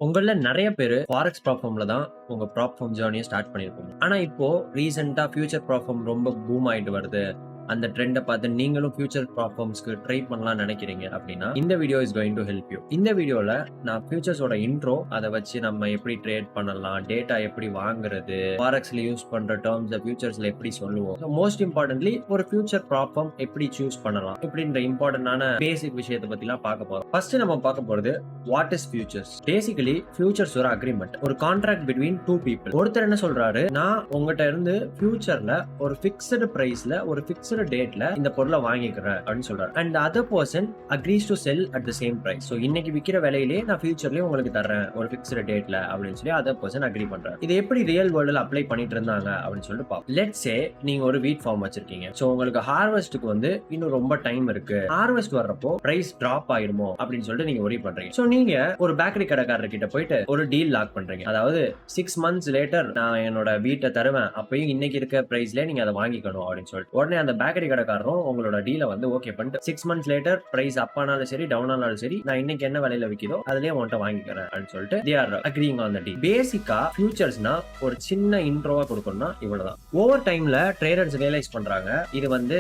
உங்கள நெறைய பேரு ஃபாரெக்ஸ் ப்ளாட்ஃபார்ம்ல தான் உங்க ப்ளாட்ஃபார்ம் ஜர்னிய ஸ்டார்ட் பண்ணியிருப்பீங்க. ஆனா இப்போ ரீசென்ட்டா ஃபியூச்சர் ப்ளாட்ஃபார்ம் ரொம்ப பூம் ஆயிட்டு வருது. அந்த ட்ரெண்ட பார்த்து நீங்களும் ஃபியூச்சர் ப்ளாட்ஃபார்ம்ஸ்க்கு ட்ரை பண்ணலாம்னு நெனைக்கிறீங்க அப்டின்னா, இந்த video is going to help you. இந்த வீடியோல நான் ஃபியூச்சர்ஸோட இன்ட்ரோ, அத வச்சு நம்ம எப்படி ட்ரேட் பண்ணலாம், டேட்டா எப்படி வாங்குறது, ஃபாரெக்ஸ்ல யூஸ் பண்ற டெர்ம்ஸ ஃபியூச்சர்ஸ்ல எப்படி சொல்லுவோம். மோஸ்ட் இம்பார்ட்டன்ட்லி ஒரு ஃபியூச்சர் ப்ளாட்ஃபார்ம் எப்படி சூஸ் பண்ணலாம் இப்படின்ற இம்பார்ட்டன்டான பேசிக் விஷயத்த பத்திலாம் பார்க்க போறோம். ஃபர்ஸ்ட் நம்ம பார்க்க போறது what is futures. Basically futures ஒரு அக்ரிமெண்ட், ஒரு கான்ட்ராக்ட் பிட்வீன் டூ பீப்பிள். ஒருத்தர் என்ன சொல்றாரு, நான் உங்ககிட்ட இருந்து ஃபியூச்சர்ல ஒரு ஃபிக்ஸ்டு பிரைஸ்ல ஒரு ஃபிக்ஸ்டு டேட்ல இந்த பொருளை வாங்கிக்கிறேன் அப்படின்னு சொல்றாரு. And other person agrees to sell at the same price. So இன்னைக்கு விக்கிற விலையிலேயே நான் ஃபியூச்சர்லயே உங்களுக்கு தர்றேன் ஒரு ஃபிக்ஸ்டு டேட்ல அப்படின்னு சொல்லி அதர் பர்சன் அக்ரி பண்றாரு. இது எப்படி ரியல் வேர்ல்ட்ல அப்ளை பண்ணிட்டு இருந்தாங்க அப்படின்னு சொல்லிட்டு பார்ப்போம். லெட்ஸ் சே நீங்க ஒரு வீட் ஃபார்ம் வச்சிருக்கீங்க. சோ உங்களுக்கு ஹார்வெஸ்ட்க்கு வந்து இன்னும் ரொம்ப டைம் இருக்கு. ஹார்வெஸ்ட் வர்றப்போ பிரைஸ் டிராப் ஆயிடுமோ அப்படின்னு சொல்லிட்டு நீங்க worry பண்றீங்க. சோ நீங்க ஒரு பேக்கரி கடைக்காரர் கிட்ட போயிட்டு ஒரு டீல் லாக் பண்றீங்க. அதாவது 6 months லேட்டர் நான் என்னோட வீட்டை தருவேன், அப்பயும் இன்னைக்கு இருக்க பிரைஸ்ல நீங்க அதை வாங்கிக்கணும் அப்படின்னு சொல்லிட்டு உடனே அந்த பேக்கரி கடைக்காரரும் உங்களோட டீலை வந்து ஓகே பண்ணிட்டு 6 months லேட்டர் பிரைஸ் அப் ஆனாலும் சரி டவுன் ஆனாலும் சரி நான் இன்னைக்கு என்ன விலையில விற்கிதோ அதுலயே உன்கிட்ட வாங்கிக்கிறேன் அப்படின்னு சொல்லிட்டு they are agreeing on the deal. பேசிக்கா ஃபியூச்சர்ஸ்னா ஒரு சின்ன இன்ட்ரோவா கொடுக்கணும்னா இவ்வளவுதான். ஓவர் டைம்ல ட்ரேடர்ஸ் ரியலைஸ் பண்றாங்க இது வந்து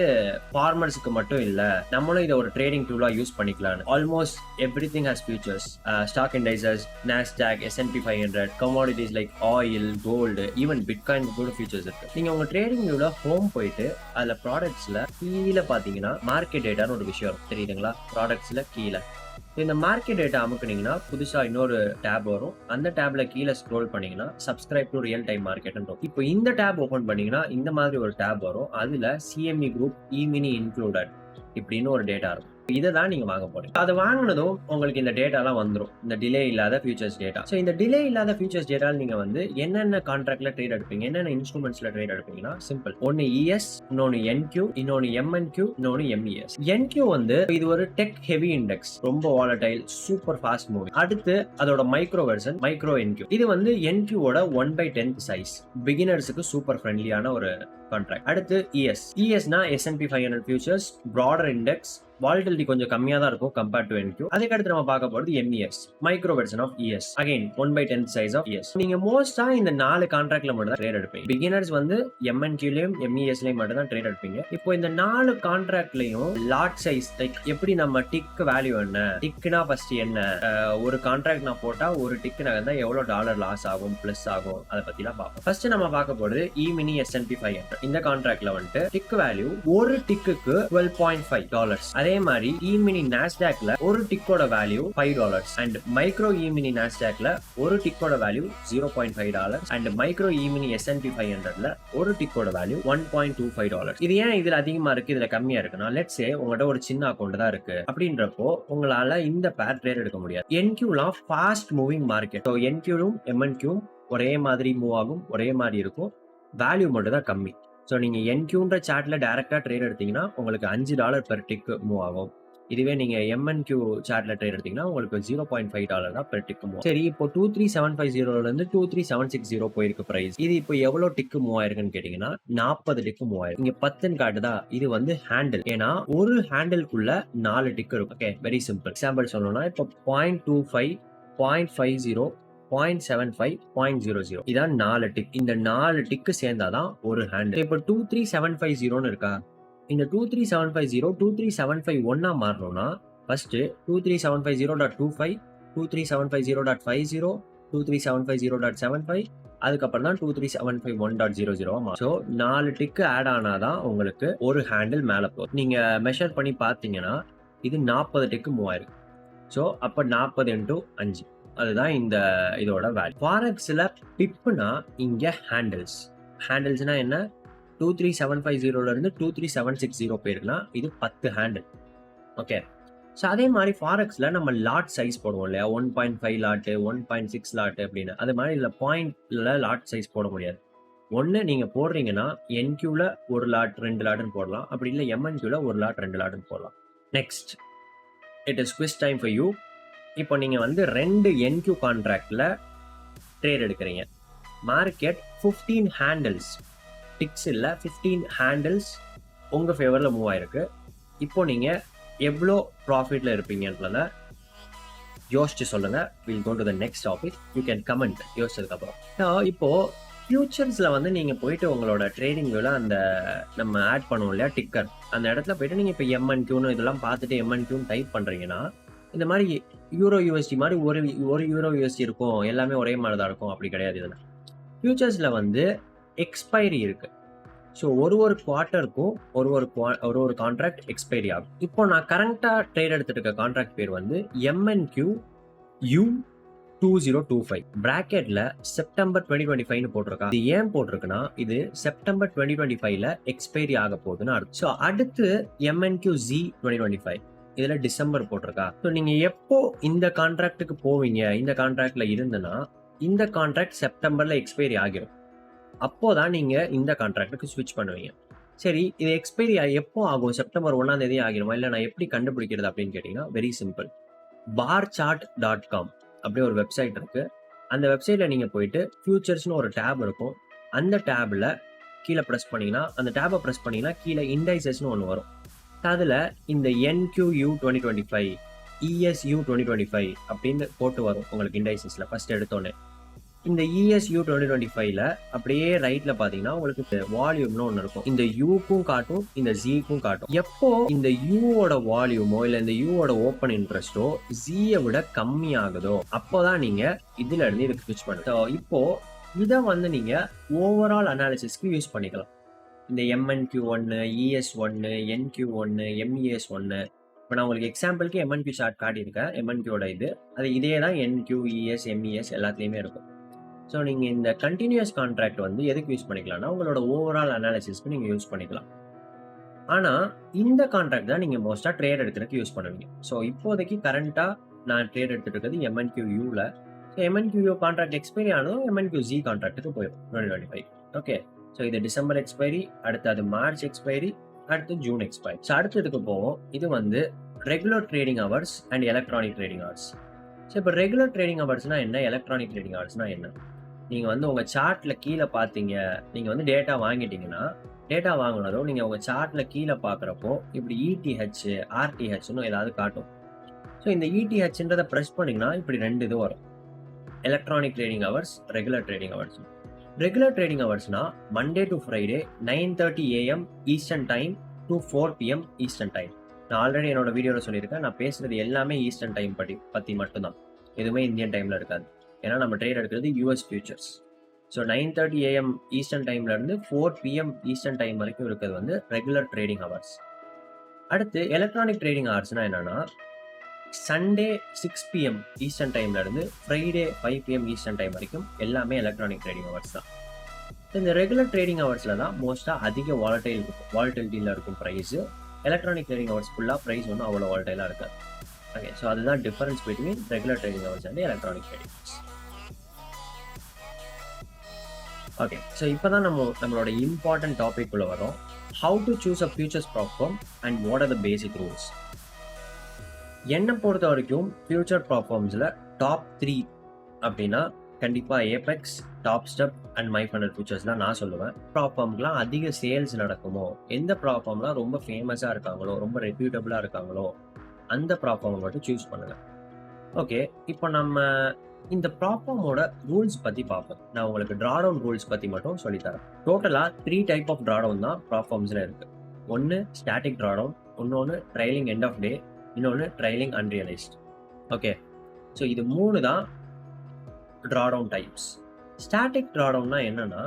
ஃபார்மர்ஸ்க்கு மட்டும் இல்ல, நம்மளும் இதை ஒரு ட்ரேடிங் டூலா யூஸ் பண்ணிக்கலாம். Almost everything has futures. Stock indices, Nasdaq, S&P 500, commodities like oil, gold, even bitcoin கூட ஃபியூச்சர்ஸ் இருக்கு. நீங்க உங்க ட்ரேடிங் வியூல ஹோம் போயிட்டு அதுல ப்ராடக்ட்ஸ்ல கீழே பாத்தீங்கன்னா மார்க்கெட் டேட்டான்னு ஒரு விஷயம் தெரியுதுங்களா? ப்ராடக்ட்ஸ்ல கீழே இந்த மார்க்கெட் டேட்டா அமுக்குனீங்கன்னா புதுசா இன்னொரு டேப் வரும். அந்த டேப்ல கீழே ஸ்க்ரோல் பண்ணீங்கன்னா subscribe to real time market. இப்போ இந்த டேப் ஓபன் பண்ணீங்கன்னா இந்த மாதிரி ஒரு டேப் வரும். அதுல CME குரூப் E-mini இன்க்ளூடட் இப்படின்னு ஒரு டேட்டா இருக்கும். இதை தான் நீங்க வாங்க போறீங்க. அது வாங்கினதும் உங்களுக்கு இந்த டேட்டாலாம் வந்துடும், இந்த டிலே இல்லாத ஃபியூச்சர்ஸ் டேட்டா. ஸோ இந்த டிலே இல்லாத ஃபியூச்சர்ஸ் டேட்டா நீங்க வந்து என்னென்ன கான்ட்ராக்ட்ல ட்ரேட் எடுப்பீங்க, என்னென்ன இன்ஸ்ட்ருமெண்ட்ஸ்ல ட்ரேட் எடுப்பீங்கன்னா சிம்பிள். ஒன்னு ES, இன்னொன்னு NQ, இன்னொன்னு MNQ, இன்னொன்னு MES. NQ வந்து இது ஒரு டெக் ஹெவி இண்டெக்ஸ், ரொம்ப வாலடைல், சூப்பர் ஃபாஸ்ட் மூவிங். அடுத்து அதோட மைக்ரோ வெர்ஷன் மைக்ரோ NQ. இது வந்து NQ ஓட 1/10 சைஸ், பிகினர்ஸுக்கு சூப்பர் ஃப்ரெண்ட்லியான ஒரு கான்ட்ராக்ட். அடுத்து ES னா S&P 500 features, broader index, volatility கொஞ்சம் கம்மியா தான் இருக்கும் கம்பேர்ட் டு NQ. அதுக்கு அடுத்து நம்ம பார்க்க போறது MES, micro version of ES, again 1/10 size of ES. நீங்க மோஸ்டா இந்த 4 கான்ட்ராக்ட்ல மட்டும் தான் ட்ரேட் எடுப்பீங்க. பிகினர்ஸ் வந்து MNQ-லயும் MES-லயும் மட்டும் தான் ட்ரேட் எடுப்பீங்க. இப்போ இந்த 4 கான்ட்ராக்ட்லயும் லாட் சைஸ் லைக் எப்படி நம்ம டிக் வேல்யூ என்ன, டிக்னா ஃபர்ஸ்ட் என்ன, ஒரு கான்ட்ராக்ட் நான் போட்டா ஒரு டிக் நகர்ந்தா எவ்வளவு டாலர் லாஸ் ஆகும் பிளஸ் ஆகும் அதை பத்தி தான் பார்ப்போம். ஃபர்ஸ்ட் நம்ம பார்க்க போறது E-mini S&P 500. இந்த கான்ட்ராக்ட்ல வந்துட்டு டிக் வேல்யூ ஒரு டிக்குக்கு $12.5. அதே மாதிரி E-mini நாஸ்டாக்ல ஒரு டிக்கோட வேல்யூ $5 அண்ட் மைக்ரோ E-mini நாஸ்டாக்ல ஒரு டிக்கோட value $0.5 and micro E-mini S&P 500ல ஒரு டிக்கோட வேல்யூ $1.25. இது ஏன் இதுல அதிகமா இருக்கு இதுல கம்மியா இருக்குன்னா, லெட்ஸ் சே உங்கள்ட்ட ஒரு சின்ன அக்கௌண்ட் தான் இருக்கு அப்படின்றப்போ உங்களால இந்த பேர் ட்ரேட் எடுக்க முடியாது. NQ-லாம் ஃபாஸ்ட் மூவிங் மார்க்கெட். ஸோ NQ-ம் MNQ-ம் ஒரே மாதிரி மூவ் ஆகும், ஒரே மாதிரி இருக்கும், வேல்யூ மட்டும் தான் கம்மி. ஸோ நீங்க NQ-ன்ற சார்ட்ல டைரக்டா ட்ரேட் எடுத்தீங்கன்னா உங்களுக்கு $5 பெர் டிக் மூவ் ஆகும். இதுவே நீங்க MNQ சார்ட்ல ட்ரேட் எடுத்தீங்கன்னா உங்களுக்கு $0.5 தான் பெர் டிக் மூவ். சரி, இப்போ 23750 இருந்து 23760 போயிருக்கு பிரைஸ். இது இப்போ எவ்வளவு டிக் மூவ் ஆயிருக்குன்னு கேட்டீங்கன்னா 40 டிக் மூவ் ஆயிருக்கு. இங்க 10 காட்டுதா, இது வந்து ஹேண்டில். ஏன்னா ஒரு ஹேண்டிலுக்குள்ள 4 டிக் இருக்கும். Okay, very simple. எக்ஸாம்பிள் சொல்லணும்னா இப்போ 0.25, 0.50, 0.75, 0.00 இதான் 4 டிக். இந்த 4 டிக்கு சேர்ந்தாதான் ஒரு ஹேண்டில். இப்போ 23750 இருக்கா, இந்த 23750 23751 மாறணும்னா ஃபர்ஸ்ட் 23750.25, 23750.50, 23750.75, அதுக்கப்புறம் தான் 23751.00 மாறும். ஸோ 4 டிக்கு ஆட் ஆனாதான் உங்களுக்கு ஒரு ஹேண்டில் மேல போகும். நீங்க மெஷர் பண்ணி பார்த்தீங்கன்னா இது 40 டிக்கு மூவ் ஆயிருக்கு. ஸோ அப்ப 40 × 5 அதுதான் இந்த இதோட வேல்யூ. ஃபாரெக்ஸ்ல பிப்னா இங்க ஹேண்டில்ஸ்னா என்ன, 23750 இருந்து 23760 போயிருக்கலாம், இது 10 ஹேண்டில். ஓகே, ஸோ அதே மாதிரி ஃபாரெக்ஸ்ல நம்ம லாட் சைஸ் போடுவோம் இல்லையா, 1.5 லாட்டு, 1.6 லாட்டு அப்படின்னு. அது மாதிரி இல்லை, பாயிண்ட்ல லாட் சைஸ் போட முடியாது. ஒன்று நீங்க போடுறீங்கன்னா NQ-ல ஒரு லாட் 2 லாட்னு போடலாம், அப்படி இல்லை MNQ-ல ஒரு லாட் 2 லாட்னு போடலாம். Next, it is quiz time for you. இப்போ நீங்க வந்து 2 NQ கான்ட்ராக்ட்ல ட்ரேட் எடுக்கிறீங்க. மார்க்கெட் 15 ஹேண்டில்ஸ், டிக்ஸ் இல்ல 15 ஹேண்டில்ஸ் உங்க ஃபேவர்ல மூவ் ஆயிருக்கு. இப்போ நீங்க எவ்வளோ ப்ராஃபிட்ல இருப்பீங்கன்றத யோசிச்சு சொல்லுங்க. Will go to the next topic. You can comment யோசிச்சதுக்கப்புறம். இப்போ ஃபியூச்சர்ஸ்ல வந்து நீங்க போயிட்டு உங்களோட ட்ரேடிங் வியூல அந்த நம்ம ஆட் பண்ணுவோம் இல்லையா டிக்கர், அந்த இடத்துல போயிட்டு நீங்க இப்போ எம்என்கியூன்னு இதெல்லாம் பார்த்துட்டு எம்என்கியூன்னு டைப் பண்றீங்கன்னா, இந்த மாதிரி யூரோ யூஎஸ்டி மாதிரி ஒரு ஒரு யூரோ யூஎஸ்டி இருக்கும், எல்லாமே ஒரே மாதிரி தான் இருக்கும், அப்படி கிடையாது. இதில் ஃபியூச்சர்ஸ்ல வந்து எக்ஸ்பைரி இருக்கு. ஸோ ஒரு ஒரு குவார்ட்டருக்கும் ஒரு கான்ட்ராக்ட் எக்ஸ்பைரி ஆகும். இப்போ நான் கரண்டா ட்ரேட் எடுத்துட்டு இருக்க கான்ட்ராக்ட் பேர் வந்து எம்என்கியூ யூ 2025 பிராக்கெட்ல செப்டம்பர் 2025 போட்டிருக்கா. இது ஏன் போட்டிருக்குன்னா, இது செப்டம்பர் 2025ல எக்ஸ்பைரி ஆக போகுதுன்னு அர்த்தம். ஸோ அடுத்து MNQZ 2025 இதுல டிசம்பர் போட்டிருக்கா. ஸோ நீங்க எப்போ இந்த கான்ட்ராக்டுக்கு போவீங்க, இந்த கான்ட்ராக்ட்ல இருந்துன்னா இந்த கான்ட்ராக்ட் செப்டம்பர்ல எக்ஸ்பைரி ஆகிரும். அப்போதான் நீங்க இந்த கான்ட்ராக்டுக்கு ஸ்விட்ச் பண்ணுவீங்க. சரி, இது எக்ஸ்பைரி எப்போ ஆகும்? செப்டம்பர் 1ஆம் தேதி ஆகிருமா? இல்லை நான் எப்படி கண்டுபிடிக்கிறது அப்படின்னு கேட்டீங்கன்னா, வெரி சிம்பிள். barchart.com அப்படியே ஒரு வெப்சைட் இருக்கு. அந்த வெப்சைட்ல நீங்க போயிட்டு ஃபியூச்சர்ஸ்னு ஒரு டேப் இருக்கும். அந்த டேப்ல கீழே ப்ரெஸ் பண்ணீங்கன்னா, அந்த டேபை ப்ரெஸ் பண்ணீங்கன்னா கீழே இண்டைசஸ்னு ஒன்று வரும். அதுல இந்த NQU 2025 ESU 2025 அப்படின்னு போட்டு வரும் உங்களுக்கு இண்டைசஸ்ல ஃபர்ஸ்ட் எடுத்தோன்னே. இந்த ESU 2025ல அப்படியே ரைட்ல பாத்தீங்கன்னா உங்களுக்கு வால்யூம்னு ஒன்று இருக்கும். இந்த யூக்கும் காட்டும், இந்த ஜிக்கும் காட்டும். எப்போ இந்த யூவோட வால்யூமோ இல்ல இந்த யூவோட ஓப்பன் இன்ட்ரெஸ்டோ ஜியை விட கம்மி ஆகுதோ அப்போதான் நீங்க இதுல இருந்து இதுக்கு ஸ்விட்ச் பண்ணுங்க. இப்போ இதை வந்து நீங்க ஓவரால் அனாலிசிஸ்க்கு யூஸ் பண்ணிக்கலாம். இந்த MNQ1, ES1, NQ1, MES1. இப்போ நான் உங்களுக்கு எக்ஸாம்பிளுக்கு MNQ சார்ட் காட்டியிருக்கேன். MNQோட அது இதே தான் NQ, ES, MES எல்லாத்துலேயுமே இருக்கும். ஸோ நீங்கள் இந்த கண்டினியூஸ் கான்ட்ராக்ட் வந்து எதுக்கு யூஸ் பண்ணிக்கலாம்னா, உங்களோட ஓவரால் அனாலிசிஸ்க்கு நீங்கள் யூஸ் பண்ணிக்கலாம். ஆனால் இந்த கான்ட்ராக்ட் தான் நீங்கள் மோஸ்ட்டாக ட்ரேட் எடுக்கிறதுக்கு யூஸ் பண்ணுவீங்க. ஸோ இப்போதைக்கு கரண்ட்டாக நான் ட்ரேட் எடுத்துட்டு இருக்கிறது MNQUவில். ஸோ MNQU கான்ட்ராக்ட் எக்ஸ்பைரி ஆனதும் MNQZ கான்ட்ராக்ட்டுக்கு போயிடும் 2025. ஓகே, ஸோ இது டிசம்பர் எக்ஸ்பைரி, அடுத்தது மார்ச் எக்ஸ்பைரி, அடுத்து ஜூன் எக்ஸ்பைரி. ஸோ அடுத்ததுக்கு போவோம். இது வந்து regular trading hours and electronic trading hours. So இப்போ ரெகுலர் ட்ரேடிங் ஹவர்ஸ்னா என்ன, எலக்ட்ரானிக் ட்ரேடிங் ஹவர்ஸ்னா என்ன? நீங்கள் வந்து உங்கள் சார்ட்டில் கீழே பார்த்தீங்க, நீங்கள் வந்து டேட்டா வாங்கிட்டீங்கன்னா, டேட்டா வாங்கினதும் நீங்கள் உங்கள் சார்ட்டில் கீழே பார்க்குறப்போ இப்படி ETH, RTHன்னு ஏதாவது காட்டும். ஸோ இந்த ETHன்றதை ப்ரெஸ் பண்ணிங்கன்னா இப்படி 2 இது வரும். Electronic trading hours, regular trading hours. Regular trading ஹவர்ஸ்னா Monday to Friday 9:30 AM eastern time to 4 PM eastern time. நான் ஆல்ரெடி என்னோட வீடியோவில் சொல்லியிருக்கேன், நான் பேசுகிறது எல்லாமே ஈஸ்டர்ன் டைம் பற்றி மட்டும்தான், எதுவுமே இந்தியன் டைமில் இருக்காது. ஏன்னா நம்ம ட்ரேட் எடுக்கிறது US futures. So 9:30 AM eastern டைம்லேருந்து 4 PM ஈஸ்டர்ன் டைம் வரைக்கும் இருக்கிறது வந்து ரெகுலர் ட்ரேடிங் ஹவர்ஸ். அடுத்து எலக்ட்ரானிக் ட்ரேடிங் ஹவர்ஸ்னால் என்னென்னா, சண்டே 6 PM ஈஸ்டர்ன் டைம்லேருந்து ஃப்ரைடே 5 PM ஈஸ்டர்ன் டைம் வரைக்கும் எல்லாமே எலக்ட்ரானிக் ட்ரேடிங் ஹவர்ஸ் தான். இந்த ரெகுலர் ட்ரேடிங் ஹவர்ஸில் தான் மோஸ்ட்டாக அதிக வாலட்டிலிட்டியில் இருக்கும் ப்ரைஸு. எலக்ட்ரானிக் ட்ரேடிங் ஹவர்ஸ் ஃபுல்லாக ப்ரைஸ் ஒன்றும் அவ்வளோ வாலட்டைலாக இருக்காது. ஓகே, ஸோ அதுதான் difference between regular trading hours and electronic trading hours. Okay, so இப்போ தான் நம்மளோட இம்பார்ட்டன்ட் டாபிக் உள்ள வரோம். How to choose a futures problem and what are the basic rules. என்னை பொறுத்த வரைக்கும் ஃபியூச்சர் ப்ராப்ளம்ஸில் டாப் 3 அப்படின்னா கண்டிப்பாக Apex, top step and my funded futures தான் நான் சொல்லுவேன். ப்ராப்ளம்லாம் அதிக சேல்ஸ் நடக்குமோ, எந்த ப்ராப்ளம்லாம் ரொம்ப ஃபேமஸாக இருக்காங்களோ, ரொம்ப ரெப்யூட்டபுளாக இருக்காங்களோ, அந்த ப்ராப்ளம் மட்டும் சூஸ் பண்ணுங்க. ஓகே, இப்போ நம்ம இந்த ப்ராப்ளமோட ரூல்ஸ் பற்றி பார்ப்போம். நான் உங்களுக்கு ட்ராடவுன் ரூல்ஸ் பற்றி மட்டும் சொல்லித்தரேன். டோட்டலாக 3 டைப் ஆஃப் ட்ராடவுன் தான் ப்ராப்ளம்ஸில் இருக்குது. ஒன்று ஸ்டாட்டிக் ட்ராடவுன், இன்னொன்று ட்ரைலிங் எண்ட் ஆஃப் டே, இன்னொன்று ட்ரைலிங் அன்ரியலைஸ்ட். ஓகே, ஸோ இது 3 தான் ட்ராடவுன் டைப்ஸ். ஸ்டாட்டிக் ட்ராடவுன்னா என்னன்னா,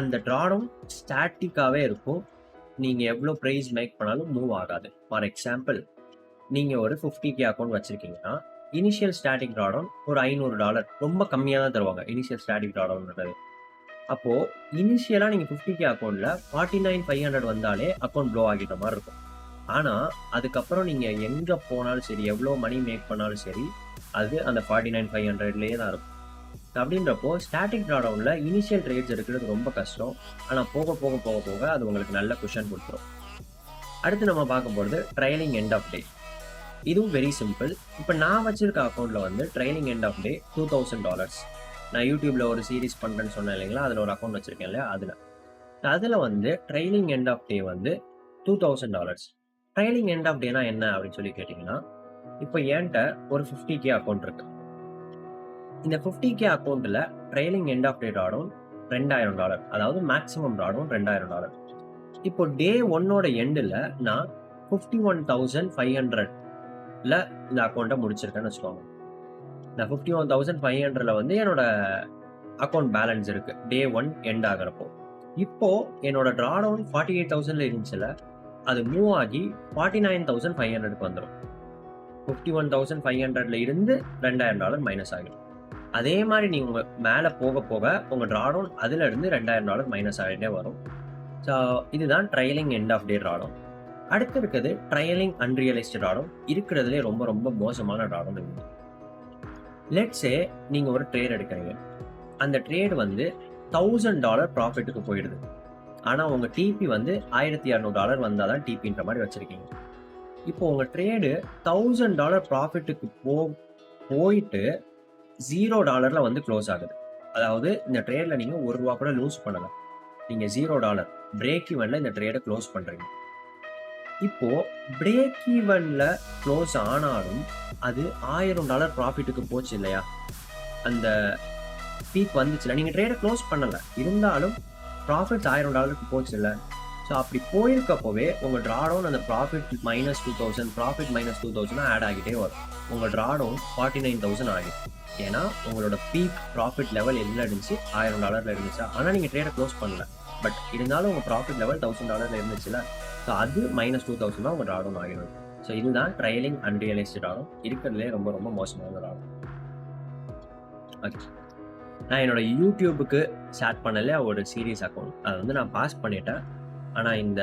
அந்த ட்ராடவுன் ஸ்டாட்டிக்காகவே இருக்கும். நீங்கள் எவ்வளோ ப்ரைஸ் மேக் பண்ணாலும் மூவ் ஆகாது. ஃபார் எக்ஸாம்பிள், நீங்கள் ஒரு 50K அக்கௌண்ட் வச்சுருக்கீங்கன்னா, இனிஷியல் ஸ்டாட்டிக் ட்ராடவுன் ஒரு $500 ரொம்ப கம்மியாக தான் தருவாங்க இனிஷியல் ஸ்டாட்டிக் ட்ராடவுன்ன்றது. அப்போது இனிஷியலாக நீங்கள் 50K அக்கௌண்ட்டில் 49,500 வந்தாலே அக்கௌண்ட் ப்ளோ ஆகிட்ட மாதிரி இருக்கும். ஆனால் அதுக்கப்புறம் நீங்கள் எங்கே போனாலும் சரி, எவ்வளோ மணி மேக் பண்ணாலும் சரி, அது அந்த 49,500லேயே தான் இருக்கும். அப்படின்றப்போ ஸ்டாட்டிக் ட்ராடவுனில் இனிஷியல் ட்ரேட்ஸ் எடுக்கிறது ரொம்ப கஷ்டம். ஆனால் போக போக போக போக அது உங்களுக்கு நல்ல குஷன் கொடுத்துரும். அடுத்து நம்ம பார்க்க போகிறது ட்ரைலிங் எண்ட் ஆஃப் டே. இதுவும் வெரி சிம்பிள். இப்போ நான் வச்சிருக்க அக்கௌண்ட்டில் வந்து ட்ரைலிங் எண்ட் ஆஃப் டே $2,000. நான் யூடியூப்பில் ஒரு சீரீஸ் பண்ணுறேன்னு சொன்னேன் இல்லைங்களா, அதில் ஒரு அக்கௌண்ட் வச்சுருக்கேன் இல்லையா, அதில் வந்து ட்ரைலிங் எண்ட் ஆஃப் டே வந்து $2,000. ட்ரைலிங் எண்ட் ஆஃப் டேனா என்ன அப்படின்னு சொல்லி கேட்டிங்கன்னா, இப்போ என்கிட்ட ஒரு 50K அக்கௌண்ட் இருக்கு. இந்த 50K அக்கௌண்ட்ல trailing end of day drawdown $2000, அதாவது மேக்ஸிமம் ட்ராடவுன் $2000. இப்போ டே 1ஓட எண்டில் நான் 51,500ல இந்த அக்கௌண்ட்டை முடிச்சிருக்கேன்னு வச்சுக்கோங்க. இந்த 51,500ல வந்து என்னோட அக்கௌண்ட் பேலன்ஸ் இருக்கு டே 1 எண்ட் ஆகிறப்போ. இப்போ என்னோட ட்ராடவுன் 48,000ல இருந்துச்சுல, அது மூவ் ஆகி 49,500க்கு வந்துடும். 51,500ல இருந்து $2,000 மைனஸ் ஆகிடும். அதே மாதிரி நீங்க மேலே போக போக உங்க ட்ராடவுன் அதுல இருந்து $2,000 மைனஸ் ஆகிட்டே வரும். ஸோ இதுதான் trailing end of day drawdown. அடுத்து இருக்கிறது ட்ரைலிங் அன்ரியலைஸ்டு ட்ராடவுன். இருக்கிறதுலே ரொம்ப ரொம்ப மோசமான ட்ராடவுன் இருக்குது. லெட்ஸே நீங்க ஒரு ட்ரேட் எடுக்கிறீங்க. அந்த ட்ரேட் வந்து $1,000 ப்ராஃபிட்டுக்கு போயிடுது. ஆனா உங்க டிபி வந்து $1,200 வந்தாதான் டிபின்ற மாதிரி வச்சிருக்கீங்க. இப்போ உங்க ட்ரேடு $1,000 ப்ராஃபிட்டுக்கு போயிட்டு $0ல வந்து க்ளோஸ் ஆகுது. அதாவது இந்த ட்ரேட்ல நீங்க $1 கூட லூஸ் பண்ணல. நீங்க $0 பிரேக் ஈவன்ல இந்த ட்ரேடை க்ளோஸ் பண்றீங்க. இப்போ பிரேக் ஈவன்ல க்ளோஸ் ஆனாலும் அது $1,000 ப்ராஃபிட்டுக்கு போச்சு இல்லையா? அந்த பீக் வந்துச்சுல, நீங்க ட்ரேடை க்ளோஸ் பண்ணல, இருந்தாலும் ப்ராஃபிட் $1,000க்கு போச்சு இல்லை? ஸோ அப்படி போயிருக்கப்போவே உங்க ட்ராடவுன் அந்த ப்ராஃபிட் -2,000 ப்ராஃபிட் -2,000 ஆட் ஆகிட்டே வரும். உங்க ட்ராடவுன் 49,000 ஆகிடும். ஏன்னா உங்களோட பீக் ப்ராஃபிட் லெவல் எதுல இருந்துச்சு? $1,000ல இருந்துச்சா? ஆனா நீங்க ட்ரேடை க்ளோஸ் பண்ணல, பட் இருந்தாலும் உங்க ப்ராஃபிட் லெவல் $1,000ல இருந்துச்சுல, ஸோ அது -2,000 தான் உங்க ட்ராடவுன் ஆகிடும். ஸோ இதுதான் ட்ரைலிங் அன்ரியலைஸ்டு ட்ராடவுன். இருக்கிறதுலே ரொம்ப ரொம்ப மோசமான ட்ராடவுன். ஓகே, நான் என்னோட யூடியூபுக்கு ஸ்டார்ட் பண்ணல ஒரு சீரியஸ் அக்கௌண்ட், அதை வந்து நான் பாஸ் பண்ணிட்டேன். ஆனால் இந்த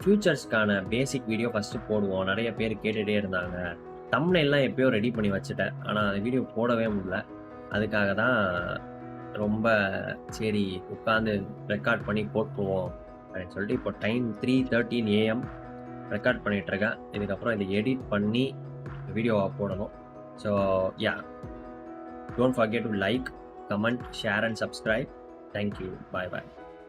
ஃபியூச்சர்ஸ்க்கான பேசிக் வீடியோ ஃபஸ்ட்டு போடுவோம், நிறைய பேர் கேட்டுகிட்டே இருந்தாங்க. தம்ப்நெயில்லாம் எப்பயோ ரெடி பண்ணி வச்சுட்டேன், ஆனால் அந்த வீடியோ போடவே முடியல. அதுக்காக தான் ரொம்ப சரி உட்காந்து ரெக்கார்ட் பண்ணி போட்டுருவோம் அப்படின்னு சொல்லிட்டு இப்போ டைம் 3:13 AM ரெக்கார்ட் பண்ணிகிட்ருக்கேன். இதுக்கப்புறம் இதை எடிட் பண்ணி வீடியோவாக போடணும். So yeah, don't forget to like, comment, share and subscribe. Thank you. Bye bye.